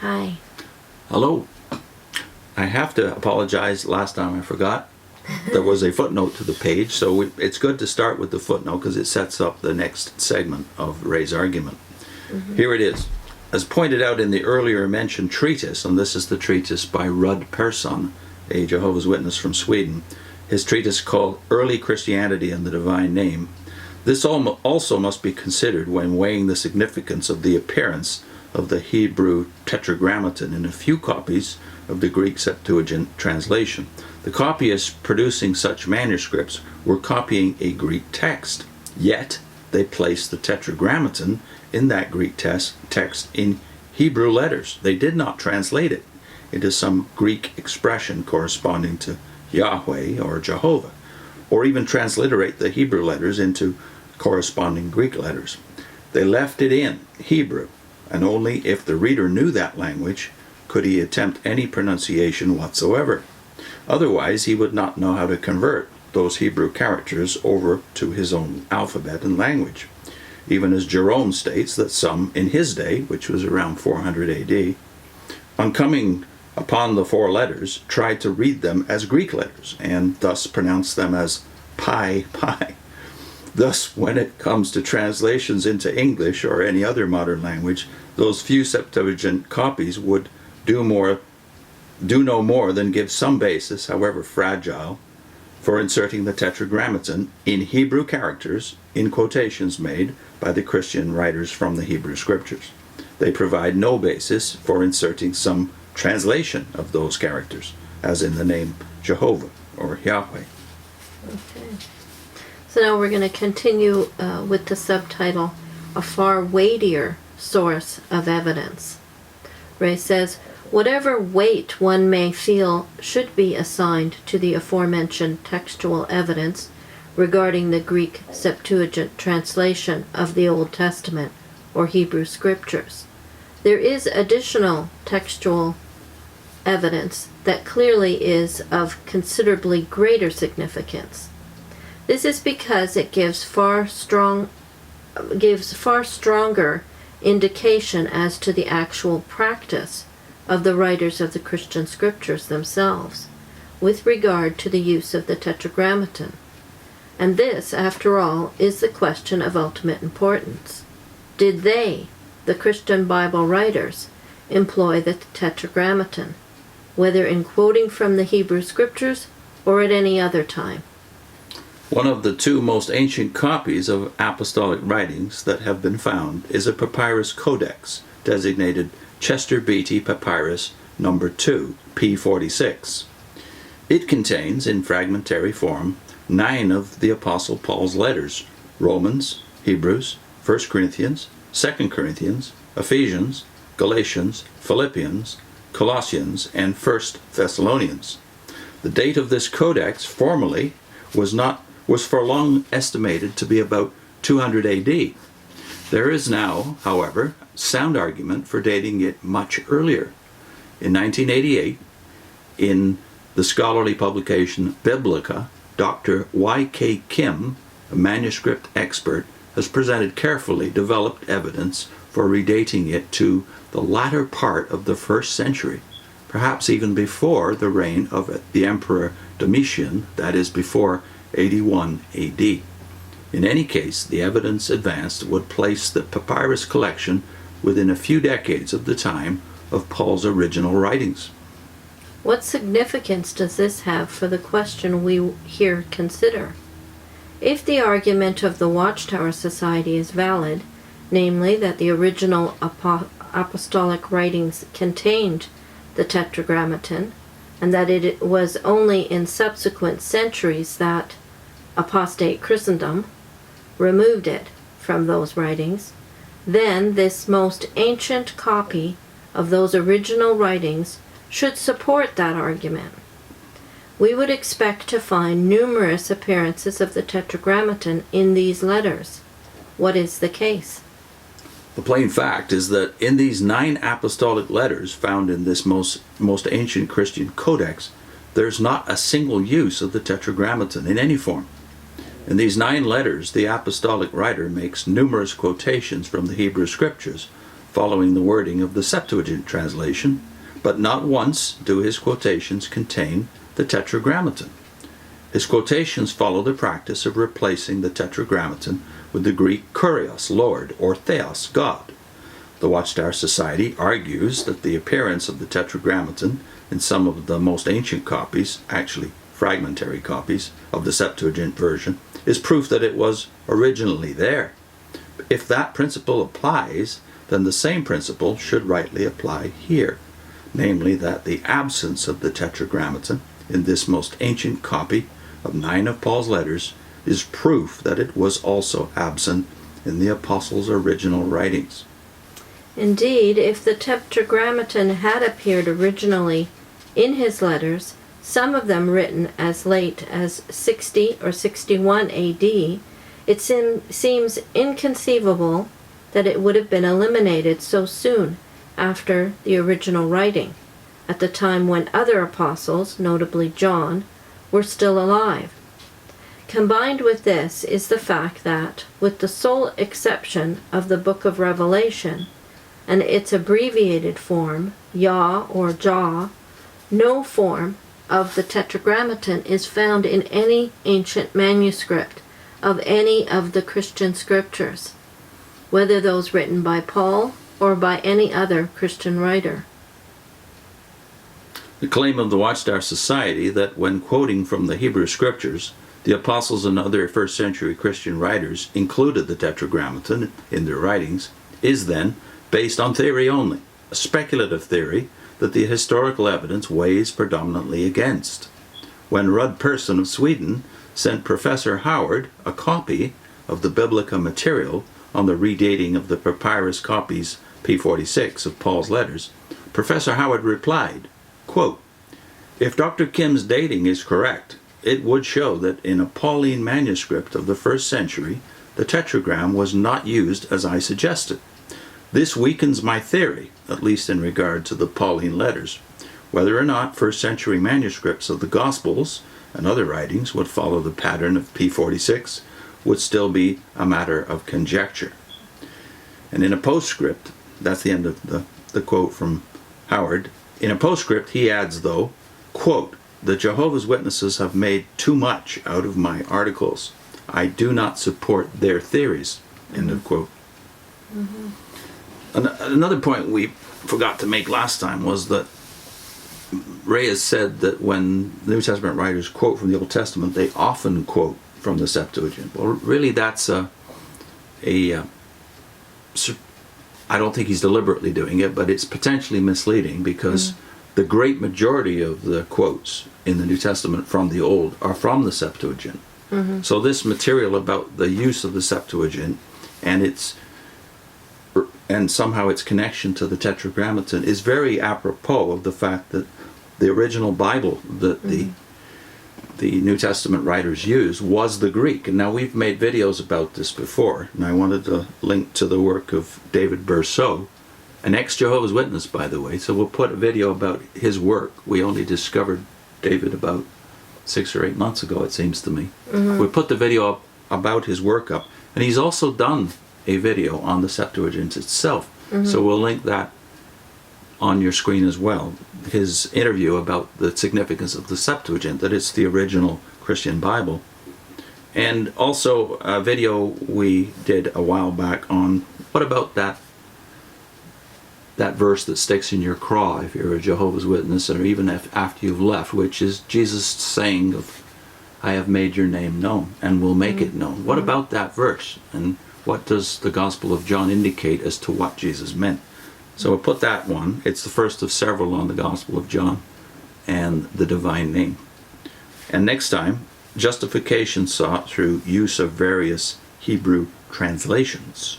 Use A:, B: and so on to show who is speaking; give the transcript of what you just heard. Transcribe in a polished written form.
A: Hi.
B: Hello. I have to apologize. Last time I forgot. There was a footnote to the page, so it's good to start with the footnote because it sets up the next segment of Ray's argument. Here it is. As pointed out in the earlier mentioned treatise, and this is the treatise by Rud Persson, a Jehovah's Witness from Sweden, his treatise called Early Christianity and the Divine Name, this also must be considered when weighing the significance of the appearance of the Hebrew Tetragrammaton in a few copies of the Greek Septuagint translation. The copyists producing such manuscripts were copying a Greek text, yet they placed the Tetragrammaton in that Greek text in Hebrew letters. They did not translate it into some Greek expression corresponding to Yahweh or Jehovah, or even transliterate the Hebrew letters into corresponding Greek letters. They left it in Hebrew, and only if the reader knew that language could he attempt any pronunciation whatsoever. Otherwise, he would not know how to convert those Hebrew characters over to his own alphabet and language. Even as Jerome states that some in his day, which was around 400 AD, on coming upon the four letters, tried to read them as Greek letters, and thus pronounce them as pi, pi. Thus, when it comes to translations into English or any other modern language, those few Septuagint copies would do no more than give some basis, however fragile, for inserting the Tetragrammaton in Hebrew characters in quotations made by the Christian writers from the Hebrew Scriptures. They provide no basis for inserting some translation of those characters, as in the name Jehovah or Yahweh.
A: Okay. So now we're going to continue with the subtitle, A Far Weightier Source of Evidence. Ray says, whatever weight one may feel should be assigned to the aforementioned textual evidence regarding the Greek Septuagint translation of the Old Testament or Hebrew Scriptures, there is additional textual evidence that clearly is of considerably greater significance. This is because it gives far stronger indication as to the actual practice of the writers of the Christian Scriptures themselves with regard to the use of the Tetragrammaton. And this, after all, is the question of ultimate importance. Did they, the Christian Bible writers, employ the Tetragrammaton, whether in quoting from the Hebrew Scriptures or at any other time?
B: One of the two most ancient copies of apostolic writings that have been found is a papyrus codex designated Chester Beatty Papyrus No. 2, P46. It contains, in fragmentary form, 9 of the Apostle Paul's letters: Romans, Hebrews, 1 Corinthians, 2 Corinthians, Ephesians, Galatians, Philippians, Colossians, and 1 Thessalonians. The date of this codex formally was for long estimated to be about 200 AD. There is now, however, sound argument for dating it much earlier. In 1988, in the scholarly publication Biblica, Dr. Y.K. Kim, a manuscript expert, has presented carefully developed evidence for redating it to the latter part of the 1st century, perhaps even before the reign of the Emperor Domitian, that is, before 81 AD. In any case, the evidence advanced would place the papyrus collection within a few decades of the time of Paul's original writings.
A: What significance does this have for the question we here consider? If the argument of the Watchtower Society is valid, namely that the original apostolic writings contained the Tetragrammaton, and that it was only in subsequent centuries that apostate Christendom removed it from those writings, then this most ancient copy of those original writings should support that argument. We would expect to find numerous appearances of the Tetragrammaton in these letters. What is the case?
B: The plain fact is that in these 9 apostolic letters found in this most ancient Christian codex, there's not a single use of the Tetragrammaton in any form. In these 9 letters, the apostolic writer makes numerous quotations from the Hebrew Scriptures, following the wording of the Septuagint translation, but not once do his quotations contain the Tetragrammaton. His quotations follow the practice of replacing the Tetragrammaton with the Greek kurios, Lord, or theos, God. The Watchtower Society argues that the appearance of the Tetragrammaton in some of the most ancient copies, actually fragmentary copies, of the Septuagint version, is proof that it was originally there. If that principle applies, then the same principle should rightly apply here, namely that the absence of the Tetragrammaton in this most ancient copy of 9 of Paul's letters is proof that it was also absent in the apostles' original writings.
A: Indeed, if the Tetragrammaton had appeared originally in his letters, some of them written as late as 60 or 61 AD, it seems inconceivable that it would have been eliminated so soon after the original writing, at the time when other apostles, notably John, were still alive. Combined with this is the fact that, with the sole exception of the book of Revelation and its abbreviated form, Yah or Jah, no form of the Tetragrammaton is found in any ancient manuscript of any of the Christian scriptures, whether those written by Paul or by any other Christian writer.
B: The claim of the Watchtower Society that when quoting from the Hebrew Scriptures, the apostles and other first century Christian writers included the Tetragrammaton in their writings is then based on theory only, a speculative theory that the historical evidence weighs predominantly against. When Rud Persson of Sweden sent Professor Howard a copy of the Biblica material on the redating of the papyrus copies P46 of Paul's letters, Professor Howard replied, quote, "If Dr. Kim's dating is correct, it would show that in a Pauline manuscript of the 1st century, the tetragram was not used as I suggested. This weakens my theory, at least in regard to the Pauline letters. Whether or not 1st century manuscripts of the Gospels and other writings would follow the pattern of P46 would still be a matter of conjecture." And in a postscript, that's the end of the quote from Howard, in a postscript he adds, though, quote, "The Jehovah's Witnesses have made too much out of my articles. I do not support their theories." End of quote. Another point we forgot to make last time was that Ray has said that when the New Testament writers quote from the Old Testament, they often quote from the Septuagint. Well, really that's I don't think he's deliberately doing it, but it's potentially misleading because the great majority of the quotes in the New Testament from the Old are from the Septuagint. So this material about the use of the Septuagint and somehow its connection to the Tetragrammaton is very apropos of the fact that the original Bible that the New Testament writers used was the Greek. And now we've made videos about this before, and I wanted to link to the work of David Berceau, an ex-Jehovah's Witness, by the way, so we'll put a video about his work. We only discovered David about 6 or 8 months ago, it seems to me. We put the video up about his work up, and he's also done a video on the Septuagint itself, so we'll link that on your screen as well. His interview about the significance of the Septuagint, that it's the original Christian Bible, and also a video we did a while back on what about that verse that sticks in your craw if you're a Jehovah's Witness, or even after you've left, which is Jesus saying of, "I have made your name known and will make it known." What about that verse, and what does the Gospel of John indicate as to what Jesus meant? So we'll put that one. It's the first of several on the Gospel of John and the divine name. And next time, justification sought through use of various Hebrew translations.